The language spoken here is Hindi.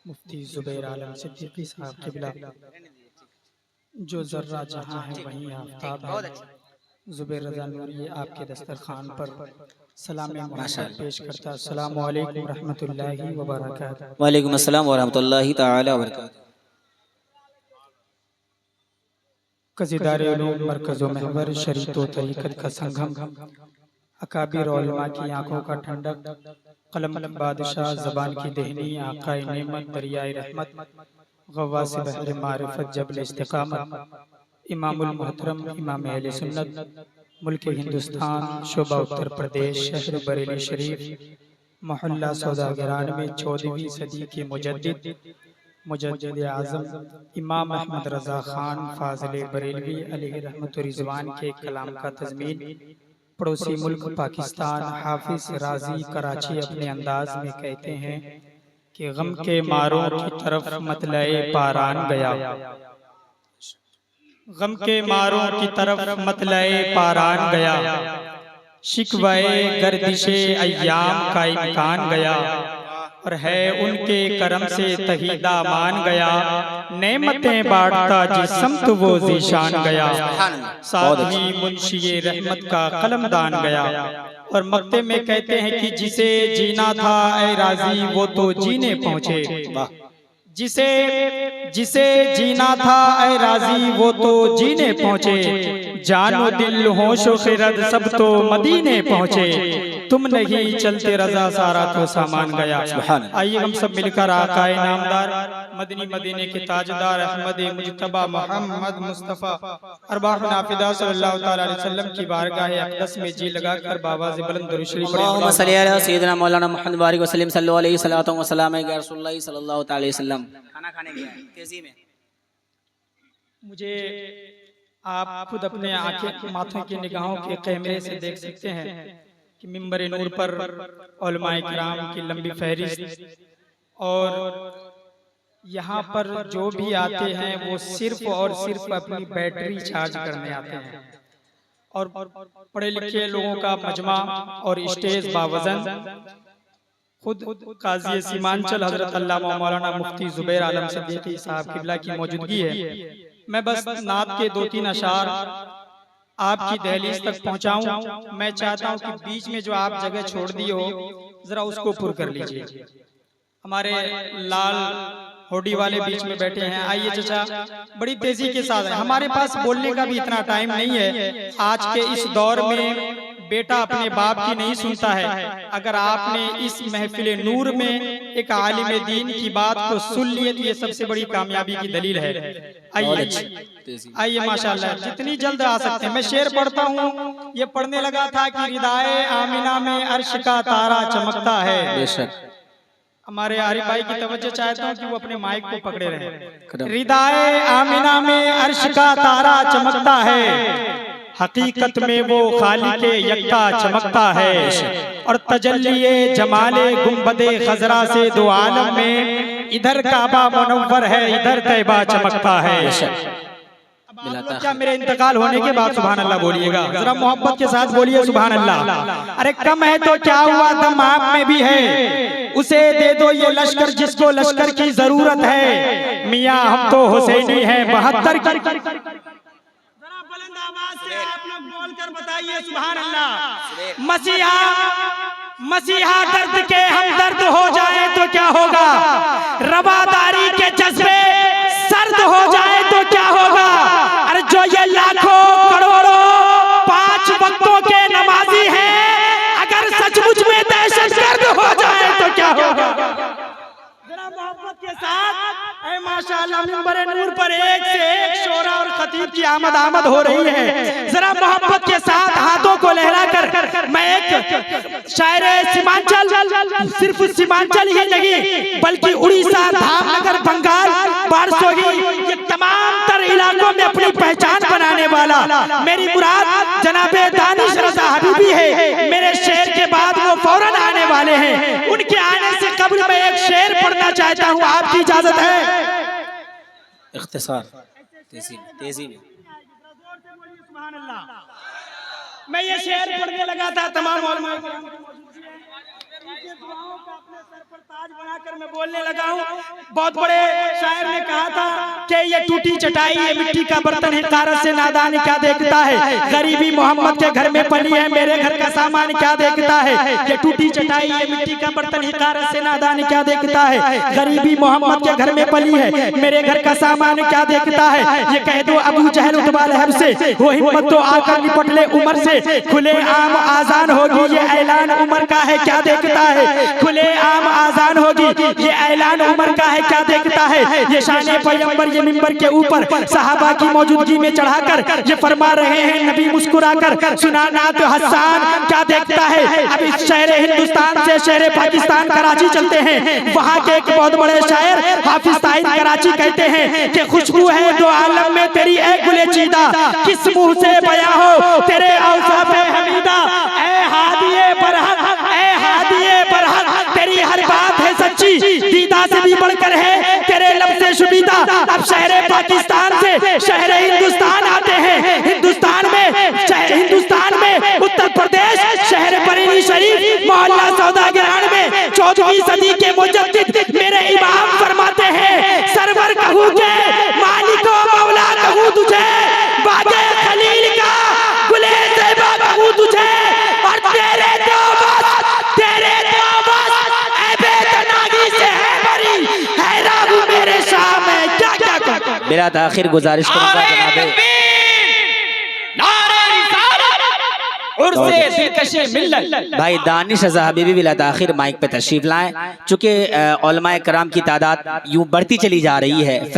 मुफ्ती ज़ुबैर आलम सिद्दीकी साहब क़िबला, जो ज़र्रा जहाँ है वहीं आफ़ताब है। ज़ुबैर रज़ा नूरी आपके दस्तरखान पर सलाम मोहब्बत पेश करता। अस्सलामु अलैकुम रहमतुल्लाहि व बरकातहू। वालेकुम अस्सलाम व रहमतुल्लाहि तआला व बरकातहू। क़ज़ीदार उलूम मरकज़ व महवर शरीत व तरीक़त का संगम, अकाबिर उलमा की आँखों का ठंडक, कलम की बादशाह ज़बान की देहनी, आक़ाए नेमत दरियाए रहमत, गव्वास बहर मारिफत जबल इस्तिक़ामत, इमामुल मोहतरम इमाम अहले सुन्नत मुल्क हिंदुस्तान, शोबा उत्तर प्रदेश, शहर बरेली शरीफ, मोहल्ला सौदागरान में 14वीं सदी के मुजद्दिद मुजद्दिद आज़म इमाम अहमद रज़ा ख़ान फ़ाज़िल बरेलवी अलैहि रहमत व रिज़वान के कलाम का तज़मीन पड़ोसी मुल्क पाकिस्तान हाफिज़ राज़ी कराची अपने अंदाज में कहते हैं कि गम के मारों की तरफ मतलए पारान गया, गम के मारों की तरफ मतलए पारान गया, शिकवाए गर्दिशे अय्याम का इम्कान गया, और है उनके करम से तहीदा मान गया, नेमतें बांटता जिस समत वो ज़ीशान गया, साथ ही मुंशी रहमत का कलमदान गया। और मक्ते में कहते हैं कि जिसे जीना था ऐ राज़ी वो तो जीने पहुँचे, जिसे जिसे जीना था ऐ राज़ी वो तो जीने पहुँचे, जानो दिल होशो खिरद सब तो मदीने पहुँचे, तुम नहीं चलते रज़ा सारा तो सामान गया। आइए हम सब मिलकर आकाए नामदार मदनी मदीने के ताजदार अहमद मुज्तबा मोहम्मद मुस्तफ़ा अरवाह नाफिदा सल्लल्लाहु तआला अलैहि वसल्लम की बारगाह अक़दस में जी लगाकर बावाज़ बुलंद दुरूद शरीफ पढ़ें। अल्लाहुम्मा सल्ली अला सय्यिदना मौलाना मुहम्मद बारिक वसल्लम सल्लल्लाहु अलैहि सल्लतु व सलाम या रसूलुल्लाह सल्लल्लाहु तआला अलैहि वसल्लम। खाना खाने गया है तेजी में। मुझे आप खुद अपने आंखें माथों की निगाहों के कैमरे से देख सकते हैं कि मिंबर नूर पर उलमाए किराम की लंबी फहरिस्त, और यहाँ पर जो भी आते हैं वो सिर्फ और सिर्फ अपनी बैटरी चार्ज करने आते हैं, और पढ़े लिखे लोगों का मजमा और स्टेज बावजन खुद काजी सीमांचल हजरत अल्लामा मौलाना मुफ्ती ज़ुबैर आलम सिद्दीकी साहब क़िबला की मौजूदगी है। मैं बस नात के 2-3 अशार आपकी दहलीज तक पहुंचाऊं। मैं चाहता हूं कि बीच में जो आप जगह छोड़ दी हो जरा उसको पुर कर लीजिए। हमारे लाल होडी वाले बीच में बैठे हैं। आइए चचा, बड़ी तेजी के साथ है, हमारे पास बोलने का भी इतना टाइम नहीं है। आज के इस दौर में बेटा अपने बाप की नहीं सुनता है। अगर आपने इस महफिल नूर में एक आलिम दीन की बात को सुन लिए तो ये सबसे बड़ी कामयाबी की दलील है। आइए माशाल्लाह, जितनी जल्द आ सकते हैं। मैं शेर पढ़ता हूँ। ये पढ़ने लगा था कि रिदाए आमिना में अर्श का तारा चमकता है। बेशक हमारे आरिफ भाई की तवज्जो चाहता हूँ कि वो अपने माइक को पकड़े रहे। रिदाए आमिना में अर्श का तारा चमकता है, हकीकत में वो खालिके यक्ता चमकता है, और तजल्लिए जमाले गुंबदे खजरा से दो आलम में इधर काबा मुनव्वर है इधर तैबा चमकता है। क्या मेरे इंतकाल होने के बाद सुभान अल्लाह बोलिएगा, जरा मोहब्बत के साथ बोलिए सुभान अल्लाह। अरे कम है तो क्या हुआ, दम आप में भी है, उसे दे दो ये लश्कर जिसको लश्कर की जरूरत है। मियाँ हम तो हुसैनी हैं 72 बुलंद आवाज से आप लोग बोलकर बताइए सुभान अल्लाह। मसीहा दर्द के हम दर्द हो जाए तो क्या होगा, रवादारी के जज्बे सर्द हो जाए तो क्या होगा। अरे जो ये लाखों करोड़ों 5 वक्तों के नमाजी हैं, अगर सचमुच में दहशतगर्द हो जाए तो क्या होगा। जरा मोहब्बत के साथ माशाअल्लाह मिंबर नूर पर एक से एक शोरा और खतीब की आमद हो रही है। जरा मोहब्बत के साथ हाथों को लहराकर मैं एक शायर सीमांचल, सिर्फ सीमांचल ही नहीं बल्कि उड़ीसा, धामनगर, बंगाल, बारसोही, ये तमाम तर इलाकों में अपनी पहचान बनाने वाला मेरी मुराद जनाबे दानिश रज़ा हबीबी है। मेरे शेर के बाद वो फौरन आने वाले हैं। उनके आने से कबल मैं एक शेर पढ़ना चाहता हूँ, आपकी इजाजत है। इख्तिसार तेजी में। मैं ये शेर पढ़ने लगा था, तमाम दुआओं का अपने सर पर ताज बनाकर मैं बोलने लगा हूँ। बहुत बड़े शायर ने कहा था कि ये टूटी चटाई ये मिट्टी का बर्तन है, कारत से नादान क्या देखता है, गरीबी मोहम्मद के घर में पली है, मेरे घर का सामान क्या देखता है। ये टूटी चटाई ये मिट्टी का बर्तन है, कारत से नादान क्या देखता है, गरीबी मोहम्मद के घर में पली है, मेरे घर का सामान क्या देखता है। ये कह दो अबू जहल उतबा लहब से, वो हिम्मत तो आकर निपट ले उमर से, खुले आम आजान होगी ये ऐलान उमर का है क्या देखता है, खुले आम आजान होगी ये ऐलान उमर का है क्या देखता है। ये शान पैगंबर ये मिंबर के ऊपर सहाबा की मौजूदगी में चढ़ाकर ये फरमा रहे हैं नबी मुस्कुराकर, सुना नात हसन क्या देखता है। अब इस शहर हिंदुस्तान से शहर पाकिस्तान कराची चलते हैं, वहाँ के एक बहुत बड़े शायर हाफिज ताहिर कराची कहते हैं कि खुशबू है दो आलम में तेरी ए गुले चीदा, किस मुंह से बयां हो तेरे औसाफ हमीदा। ए हादिए बरहक ए हादिए बरहक तेरी हर बात है सच्ची, दीदा से भी बढ़कर है तेरे लब से शुबीदा। अब शहर पाकिस्तान से शहर हिंदुस्तान आते हैं, हिंदुस्तान में उत्तर प्रदेश शहर बरेली शरीफ मोहल्ला सौदागरान में 14वीं सदी के मुजद्दिद मेरे इमाम फरमाते हैं, सरवर कहूँ के मालिको मौला कहूँ तुझे, बागे खलील का गुले ज़ेबा कहूँ तुझे, और तेरे दो बस ऐ बेतनागी से है बरी, हैरान हूँ मेरे शाह में क्या क्या कहूँ। बिला ताखिर गुजारिश करूंगा जनाबे भाई दानिश रज़ा हबीबी बिला ताखिर माइक पे तशरीफ लाएं। चूंकि उलमाए कराम की तादाद यूं बढ़ती चली जा रही है।